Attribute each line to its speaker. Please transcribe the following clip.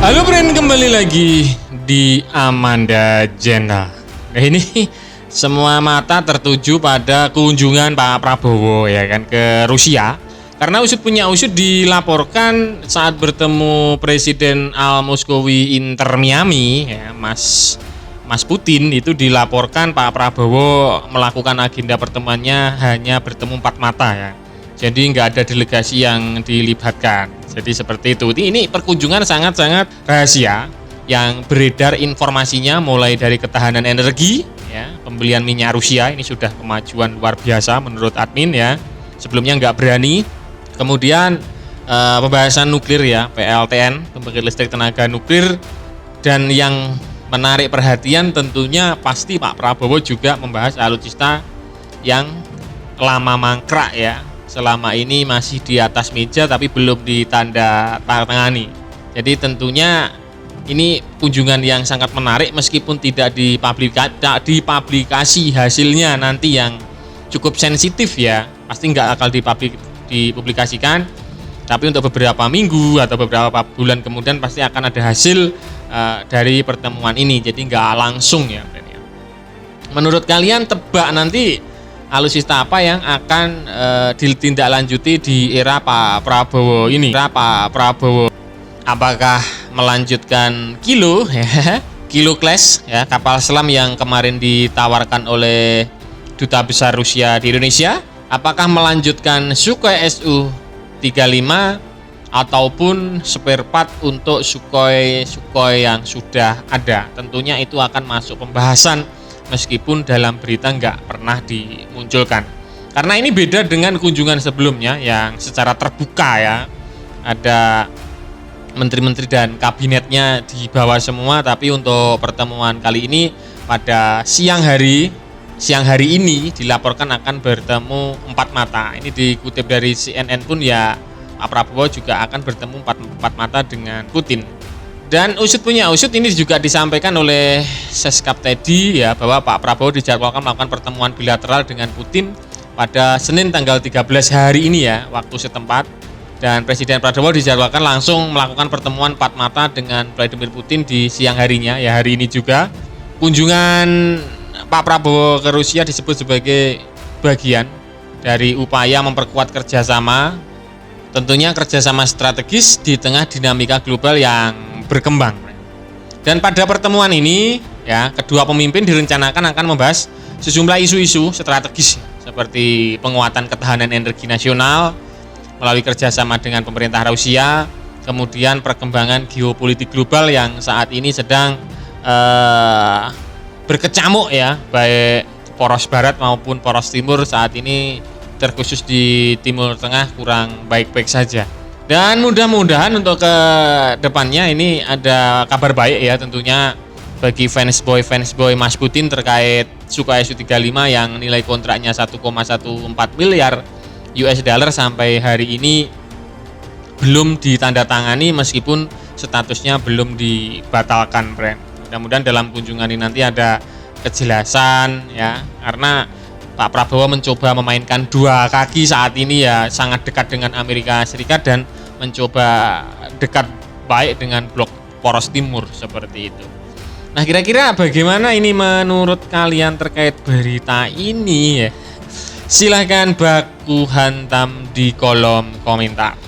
Speaker 1: Halo friend, kembali lagi di Amanda Channel. Nah ini semua mata tertuju pada kunjungan Pak Prabowo ya kan ke Rusia. Karena usut punya usut dilaporkan saat bertemu Presiden Al-Moskowi Inter Miami ya, Mas Putin itu dilaporkan Pak Prabowo melakukan agenda pertemuannya hanya bertemu 4 mata ya. Jadi nggak ada delegasi yang dilibatkan. Jadi seperti itu. Ini perkunjungan sangat-sangat rahasia yang beredar informasinya mulai dari ketahanan energi, ya, pembelian minyak Rusia ini sudah kemajuan luar biasa menurut admin ya. Sebelumnya nggak berani. Kemudian pembahasan nuklir ya, PLTN, pembangkit listrik tenaga nuklir, dan yang menarik perhatian tentunya pasti Pak Prabowo juga membahas alutsista yang lama mangkrak ya. Selama ini masih di atas meja tapi belum ditanda tangani. Jadi tentunya ini kunjungan yang sangat menarik meskipun tidak dipublikasi hasilnya nanti yang cukup sensitif ya. Pasti nggak akan dipublikasikan. Tapi untuk beberapa minggu atau beberapa bulan kemudian pasti akan ada hasil dari pertemuan ini. Jadi nggak langsung ya. Menurut kalian tebak nanti alutsista apa yang akan ditindaklanjuti di era Pak Prabowo ini? Pak Prabowo apakah melanjutkan Kilo ya, Kilo Class ya, kapal selam yang kemarin ditawarkan oleh Duta Besar Rusia di Indonesia? Apakah melanjutkan Sukhoi Su-35 ataupun spare part untuk Sukhoi yang sudah ada? Tentunya itu akan masuk pembahasan meskipun dalam berita nggak pernah dimunculkan. Karena ini beda dengan kunjungan sebelumnya yang secara terbuka ya. Ada menteri-menteri dan kabinetnya di bawah semua, tapi untuk pertemuan kali ini pada siang hari ini dilaporkan akan bertemu 4 mata. Ini dikutip dari CNN pun ya, Pak Prabowo juga akan bertemu 4 mata dengan Putin. Dan usut punya usut ini juga disampaikan oleh Seskap Teddy ya, bahwa Pak Prabowo dijadwalkan melakukan pertemuan bilateral dengan Putin pada Senin tanggal 13 hari ini ya, waktu setempat. Dan Presiden Prabowo dijadwalkan langsung melakukan pertemuan 4 mata dengan Vladimir Putin di siang harinya ya, hari ini juga. Kunjungan Pak Prabowo ke Rusia disebut sebagai bagian dari upaya memperkuat kerjasama, tentunya kerjasama strategis di tengah dinamika global yang berkembang. Dan pada pertemuan ini ya, kedua pemimpin direncanakan akan membahas sejumlah isu-isu strategis seperti penguatan ketahanan energi nasional melalui kerjasama dengan pemerintah Rusia, kemudian perkembangan geopolitik global yang saat ini sedang berkecamuk ya, baik poros barat maupun poros timur saat ini, terkhusus di Timur Tengah kurang baik-baik saja. Dan mudah-mudahan untuk ke depannya ini ada kabar baik ya, tentunya bagi fansboy Mas Putin terkait Sukhoi Su-35 yang nilai kontraknya 1,14 miliar US dollar sampai hari ini belum ditandatangani meskipun statusnya belum dibatalkan, friend. Mudah-mudahan dalam kunjungan ini nanti ada kejelasan ya, karena Pak Prabowo mencoba memainkan dua kaki saat ini ya, sangat dekat dengan Amerika Serikat dan mencoba dekat baik dengan blok poros timur seperti itu. Nah, kira-kira bagaimana ini menurut kalian terkait berita ini ya? Silahkan baku hantam di kolom komentar.